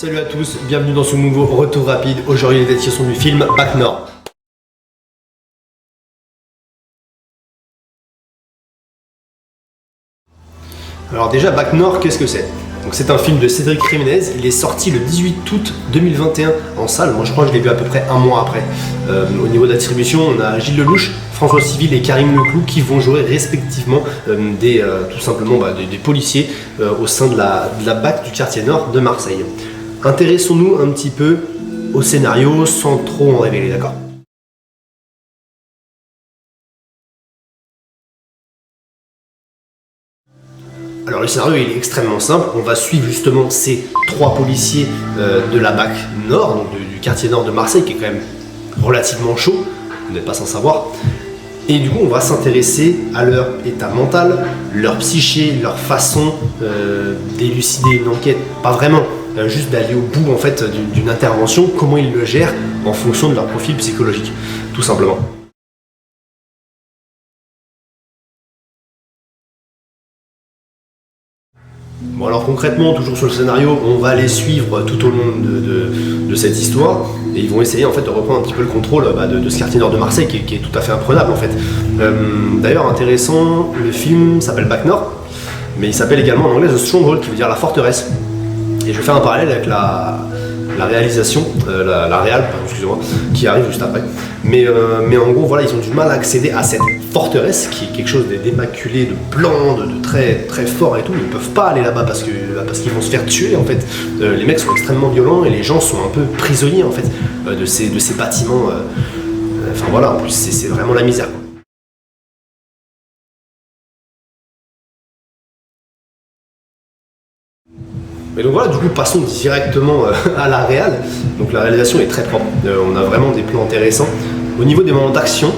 Salut à tous, bienvenue dans ce nouveau retour rapide. Aujourd'hui les descriptions du film Bac Nord. Alors déjà Bac Nord, qu'est-ce que c'est? Donc c'est un film de Cédric Jiménez, il est sorti le 18 août 2021 en salle. Moi je crois que je l'ai vu à peu près un mois après. Au niveau de la distribution, on a Gilles Lelouch, François Civil et Karim Leclou qui vont jouer respectivement tout simplement des policiers au sein de la BAC du quartier nord de Marseille. Intéressons-nous un petit peu au scénario sans trop en révéler, d'accord? Alors le scénario il est extrêmement simple, on va suivre justement ces trois policiers de la BAC Nord, donc du quartier nord de Marseille qui est quand même relativement chaud, vous n'êtes pas sans savoir. Et du coup on va s'intéresser à leur état mental, leur psyché, leur façon d'élucider une enquête, pas vraiment, juste d'aller au bout en fait d'une intervention, comment ils le gèrent en fonction de leur profil psychologique, tout simplement. Bon alors concrètement, toujours sur le scénario, on va les suivre tout au long de cette histoire et ils vont essayer en fait de reprendre un petit peu le contrôle de ce quartier nord de Marseille qui est tout à fait imprenable en fait. D'ailleurs intéressant, le film s'appelle Bac Nord, mais il s'appelle également en anglais The Stronghold qui veut dire la forteresse. Et je vais faire un parallèle avec la réalisation, la réal, excusez-moi, qui arrive juste après. Mais en gros, voilà, ils ont du mal à accéder à cette forteresse qui est quelque chose d'immaculé, de blanc, de très très fort et tout. Ils ne peuvent pas aller là-bas parce qu'ils vont se faire tuer en fait. Les mecs sont extrêmement violents et les gens sont un peu prisonniers en fait de ces bâtiments. Enfin voilà, en plus c'est vraiment la misère, quoi. Et donc voilà, du coup, passons directement à la réal. Donc la réalisation est très propre. On a vraiment des plans intéressants. Au niveau des moments d'action,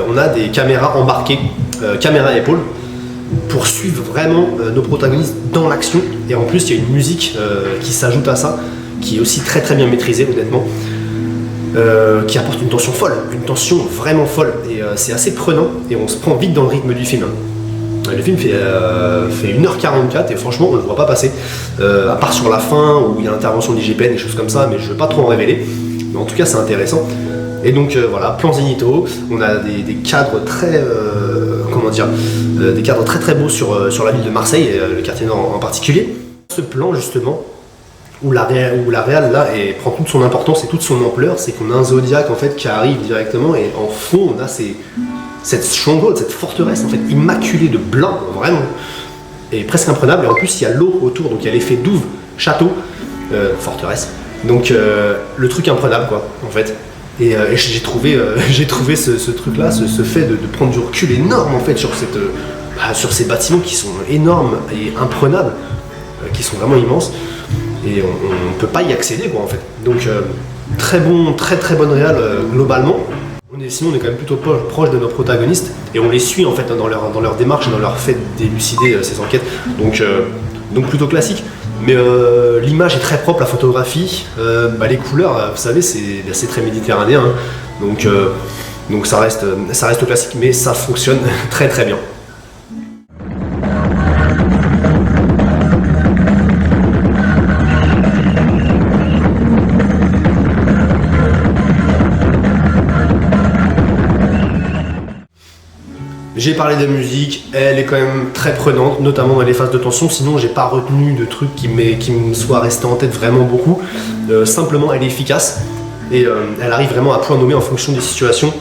on a des caméras embarquées, caméra à épaule, pour suivre vraiment nos protagonistes dans l'action. Et en plus, il y a une musique qui s'ajoute à ça, qui est aussi très très bien maîtrisée, honnêtement, qui apporte une tension folle, une tension vraiment folle. Et c'est assez prenant, et on se prend vite dans le rythme du film. Le film fait 1h44 et franchement on ne le voit pas passer, à part sur la fin où il y a l'intervention de l'IGPN et des choses comme ça, mais je ne veux pas trop en révéler, mais en tout cas c'est intéressant. Et donc voilà, plan zénithaux, on a des cadres très, des cadres très très beaux sur la ville de Marseille, et le quartier nord en particulier. Ce plan justement, où la réal là prend toute son importance et toute son ampleur, c'est qu'on a un Zodiac en fait qui arrive directement et en fond on a cette stronghold, cette forteresse en fait immaculée de blanc, vraiment, et presque imprenable. Et en plus il y a l'eau autour, donc il y a l'effet douve, château, forteresse. Donc le truc imprenable quoi en fait. Et j'ai trouvé ce truc là, ce fait de prendre du recul énorme en fait sur ces bâtiments qui sont énormes et imprenables, qui sont vraiment immenses. Et on ne peut pas y accéder quoi en fait. Donc très bonne réal globalement. Sinon on est quand même plutôt proche de nos protagonistes et on les suit en fait dans leur démarche et dans leur fait d'élucider ces enquêtes. Donc plutôt classique. Mais l'image est très propre, la photographie, les couleurs, vous savez, c'est très méditerranéen. Hein. Donc ça reste classique, mais ça fonctionne très très bien. J'ai parlé de musique, elle est quand même très prenante, notamment dans les phases de tension, sinon j'ai pas retenu de trucs qui me soient restés en tête vraiment beaucoup. Simplement elle est efficace et elle arrive vraiment à point nommé en fonction des situations,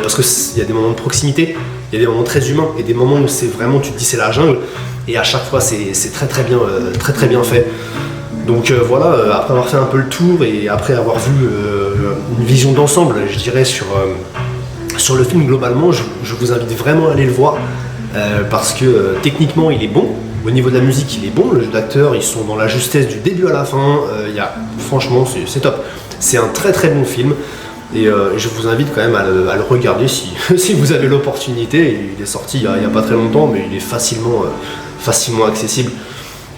parce qu'il y a des moments de proximité, il y a des moments très humains et des moments où c'est vraiment, tu te dis c'est la jungle, et à chaque fois c'est très bien fait. Donc voilà, après avoir fait un peu le tour et après avoir vu une vision d'ensemble, je dirais, sur le film globalement, je vous invite vraiment à aller le voir, parce que techniquement il est bon, au niveau de la musique il est bon, le jeu d'acteurs ils sont dans la justesse du début à la fin, franchement c'est top. C'est un très très bon film et je vous invite quand même à le regarder si vous avez l'opportunité. Il est sorti il n'y a pas très longtemps, mais il est facilement accessible.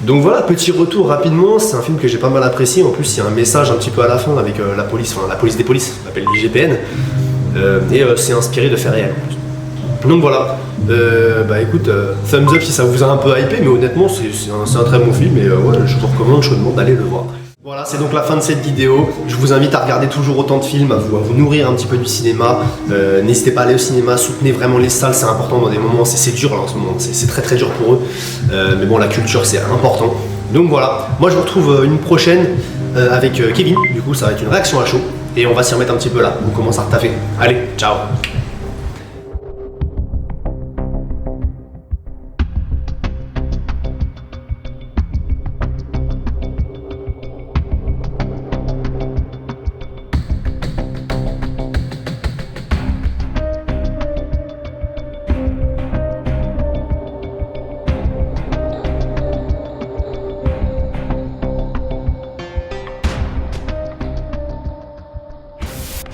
Donc voilà, petit retour rapidement, c'est un film que j'ai pas mal apprécié, en plus il y a un message un petit peu à la fin avec la police des polices, on l'appelle l'IGPN. Et c'est inspiré de faits réels. Donc voilà, écoute, thumbs up si ça vous a un peu hypé, mais honnêtement c'est un très bon film et ouais, je vous recommande chaudement d'aller le voir. Voilà, c'est donc la fin de cette vidéo. Je vous invite à regarder toujours autant de films, à vous nourrir un petit peu du cinéma. N'hésitez pas à aller au cinéma, soutenez vraiment les salles, c'est important dans des moments, c'est dur là en ce moment, c'est très très dur pour eux. Mais bon, la culture c'est important. Donc voilà, moi je vous retrouve une prochaine avec Kevin, du coup ça va être une réaction à chaud. Et on va s'y remettre un petit peu là, on commence à retaffer. Allez, ciao.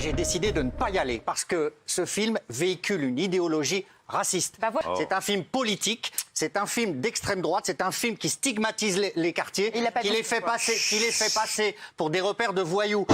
J'ai décidé de ne pas y aller parce que ce film véhicule une idéologie raciste. Bah voilà. C'est un film politique, c'est un film d'extrême droite, c'est un film qui stigmatise les quartiers, qui les fait passer pour des repères de voyous.